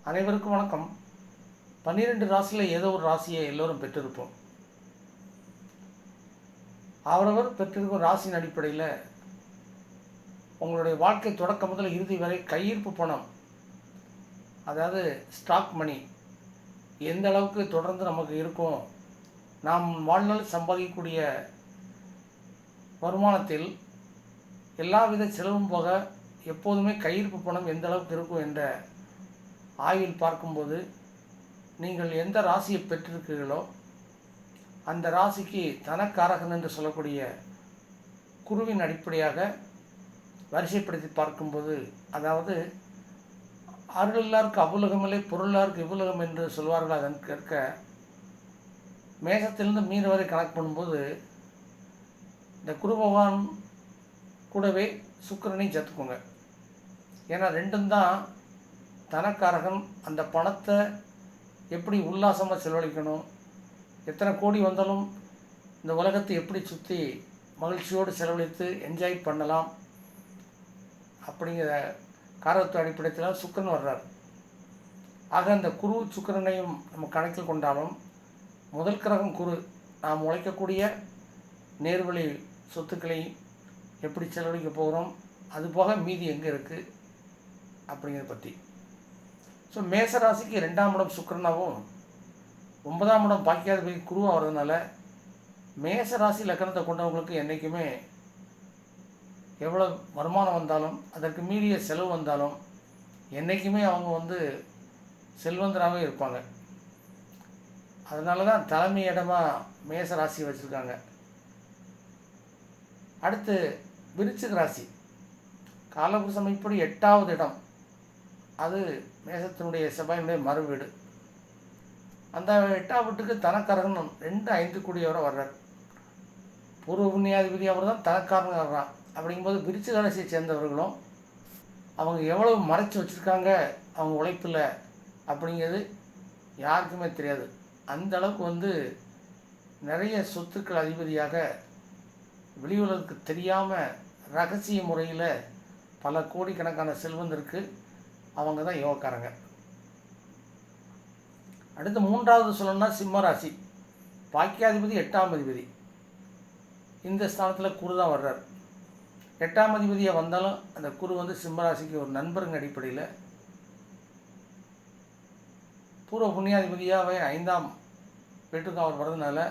அனைவருக்கும் வணக்கம். 12 ராசியில் ஏதோ ஒரு ராசியை எல்லோரும் பெற்றிருப்போம். அவரவர் பெற்றிருக்கும் ராசியின் அடிப்படையில் உங்களுடைய வாழ்க்கை தொடக்கம் முதல் இறுதி வரை கையிருப்பு பணம், அதாவது ஸ்டாக் மணி எந்த அளவுக்கு தொடர்ந்து நமக்கு இருக்கும், நாம் வாழ்நாள் சம்பாதிக்கக்கூடிய வருமானத்தில் எல்லாவித செலவும் போக எப்போதுமே கையிருப்பு பணம் எந்த அளவுக்கு இருக்கும் என்ற ஆய்வில் பார்க்கும்போது நீங்கள் எந்த ராசியை பெற்றிருக்கிறீர்களோ அந்த ராசிக்கு தனக்காரகன் என்று சொல்லக்கூடிய குருவின் அடிப்படையாக வரிசைப்படுத்தி பார்க்கும்போது, அதாவது அருளில்லாருக்கு அவ்வுலகமில்லை பொருளாருக்கு இவ்வுலகம் என்று சொல்வார்கள். அதன் கேட்க மேசத்திலிருந்து மீன் வரை கணக்கு பண்ணும்போது இந்த குரு பகவான் கூடவே சுக்கிரனை சேர்த்துக்கோங்க. ஏன்னா ரெண்டும் தான் தனக்காரகன். அந்த பணத்தை எப்படி உல்லாசமாக செலவழிக்கணும், எத்தனை கோடி வந்தாலும் இந்த உலகத்தை எப்படி சுற்றி மகிழ்ச்சியோடு செலவழித்து என்ஜாய் பண்ணலாம் அப்படிங்கிற காரகத்துவ அடிப்படையில் சுக்கிரன் வர்றார். ஆக அந்த குரு சுக்கிரனையும் நம்ம கணக்கில் கொண்டாலும் முதல் கிரகம் குரு நாம் உழைக்கக்கூடிய நேர்வழி சொத்துக்களை எப்படி செலவழிக்க போகிறோம், அதுபோக மீதி எங்கே இருக்குது அப்படிங்கிறத பற்றி. ஸோ மேசராசிக்கு 2ஆம் இடம் சுக்கிரனாகவும் 9ஆம் இடம் பாக்கியாதிபதி குருவாக வர்றதுனால மேசராசி லக்கணத்தை கொண்டவங்களுக்கு என்றைக்குமே எவ்வளோ வருமானம் வந்தாலும் அதற்கு மீறிய செலவு வந்தாலும் என்றைக்குமே அவங்க செல்வந்தராகவே இருப்பாங்க. அதனால தான் தலைமை இடமாக மேசராசி வச்சுருக்காங்க. அடுத்து விருச்சிக ராசி, காலபுருஷ அமைப்படி 8வது இடம், அது மேசத்தினுடைய செவ்வாயினுடைய மறு வீடு. அந்த 8ஆம் வீட்டுக்கு தனக்காரகன் 2-5 கூடியவரை வர்றார். பூர்வ புண்ணியாதிபதி அவர் தான் தனக்காரன் வர்றான். அப்படிங்கும்போது விருச்சிக ராசியை சேர்ந்தவர்களும் அவங்க எவ்வளவு மறைச்சி வச்சுருக்காங்க அவங்க உழைப்பில் அப்படிங்கிறது யாருக்குமே தெரியாது. அந்த அளவுக்கு நிறைய சொத்துக்கள் அதிபதியாக வெளியுலகுக்கு தெரியாமல் ரகசிய முறையில் பல கோடிக்கணக்கான செல்வந்தருக்கு அவங்க தான் யோகக்காரங்க. அடுத்து 3வது சொல்லணும்னா சிம்ம ராசி, பாக்கியாதிபதி 8ஆம் அதிபதி. இந்த ஸ்தானத்தில் குரு தான் வர்றார். 8ஆம் அதிபதியாக வந்தாலும் அந்த குரு சிம்ம ராசிக்கு ஒரு நண்பருங்க அடிப்படையில் பூர்வ புண்ணியாதிபதியாகவே 5ஆம் வீட்டுக்கு அவர் வர்றதுனால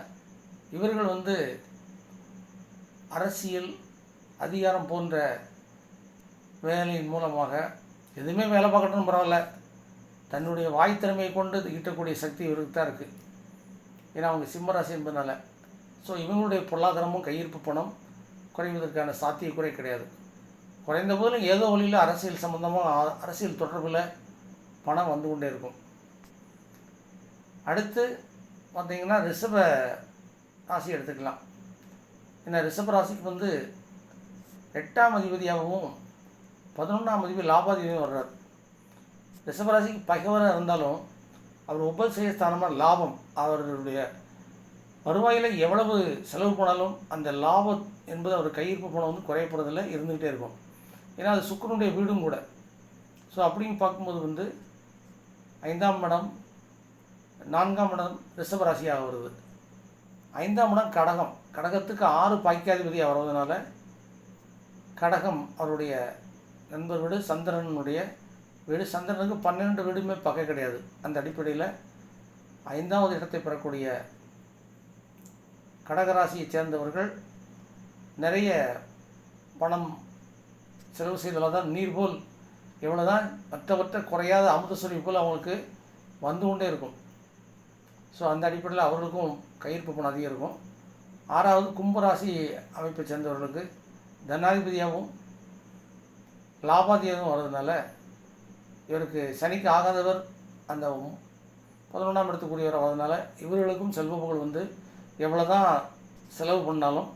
இவர்கள் அரசியல் அதிகாரம் போன்ற வேலையின் மூலமாக எதுவுமே வேலை பார்க்கணும்னு பரவாயில்ல, தன்னுடைய வாய் திறமையை கொண்டு ஈட்டக்கூடிய சக்தி இவருக்கு தான் இருக்குது. ஏன்னா அவங்க சிம்மராசி என்பதனால. ஸோ இவங்களுடைய பொருளாதாரமும் கையிருப்பு பணம் குறைவதற்கான சாத்தியக்குறை கிடையாது. குறைந்த போதிலும் ஏதோ வழியில் அரசியல் சம்பந்தமாக அரசியல் தொடர்பில் பணம் வந்து கொண்டே இருக்கும். அடுத்து பார்த்திங்கன்னா ரிஷப ராசி எடுத்துக்கலாம். ஏன்னா ரிஷப ராசிக்கு 8ஆம் அதிபதியாகவும் 11ஆம் அதிபதி லாபாதிபதியும் வர்றார். ரிஷபராசிக்கு பகைவராக இருந்தாலும் அவர் உபசய ஸ்தானமாக லாபம், அவர்களுடைய வருவாயில் எவ்வளவு செலவு போனாலும் அந்த லாபம் என்பது அவர் கையிருப்பு பணம் குறையப்படுறதில்லை, இருந்துக்கிட்டே இருக்கும். ஏன்னா அது சுக்கிரனுடைய வீடும் கூட. ஸோ அப்படின்னு பார்க்கும்போது 5ஆம் இடம் 4ஆம் இடம் ரிஷபராசியாக வருது. 5ஆம் இடம் கடகம், கடகத்துக்கு 6 பாக்கியாதிபதியாக வருவதனால கடகம் அவருடைய நண்பர் வீடு, சந்திரனுடைய வீடு. சந்திரனுக்கு 12 வீடுமே பகை கிடையாது. அந்த அடிப்படையில் 5வது இடத்தை பெறக்கூடிய கடகராசியை சேர்ந்தவர்கள் நிறைய பணம் செலவு செய்தால் தான் நீர் போல் எவ்வளோ தான் மற்றவற்ற குறையாத அமுதசுரி போல் அவங்களுக்கு வந்து கொண்டே இருக்கும். ஸோ அந்த அடிப்படையில் அவர்களுக்கும் கையிருப்பு பணம் அதிகம் இருக்கும். 6வது கும்பராசி அமைப்பை சேர்ந்தவர்களுக்கு தனாதிபதியாகவும் லாபாதிபதியாகவும் வர்றதுனால இவருக்கு சனிக்கு ஆகாதவர் அந்த 11ஆம் இடத்துக்குரியவர் வர்றதுனால இவர்களுக்கும் செல்வ புகழ் எவ்வளோ தான் செலவு பண்ணாலும்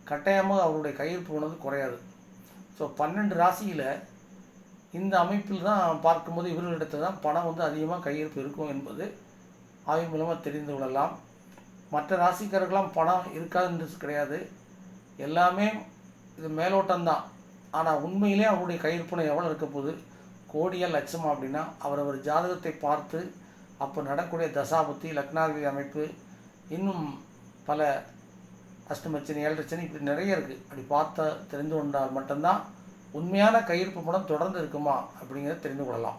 கட்டாயமாக அவருடைய கையிருப்பு குறையாது. ஸோ 12 ராசியில் இந்த அமைப்பில் தான் பார்க்கும்போது இவர்களிடத்தில் தான் பணம் அதிகமாக கையிருப்பு இருக்கும் என்பது ஆய்வு மூலமாக தெரிந்து கொள்ளலாம். மற்ற ராசிக்காரர்களாம் பணம் இருக்காதுன்றது கிடையாது, எல்லாமே இது மேலோட்டம்தான். ஆனால் உண்மையிலே அவருடைய கையிருப்பு எவ்வளோ இருக்க போகுது, கோடியா லட்சமா அப்படின்னா அவரவர் ஜாதகத்தை பார்த்து அப்போ நடக்கக்கூடிய தசாபுத்தி லக்னாதிபதி அமைப்பு இன்னும் பல அஷ்டமச்சனி ஏழரைச்சனி இப்படி நிறைய இருக்குது. அப்படி பார்த்து தெரிந்து கொண்டால் மட்டும்தான் உண்மையான கையிருப்பு பணம் தொடர்ந்து இருக்குமா அப்படிங்கிறத தெரிந்து கொள்ளலாம்.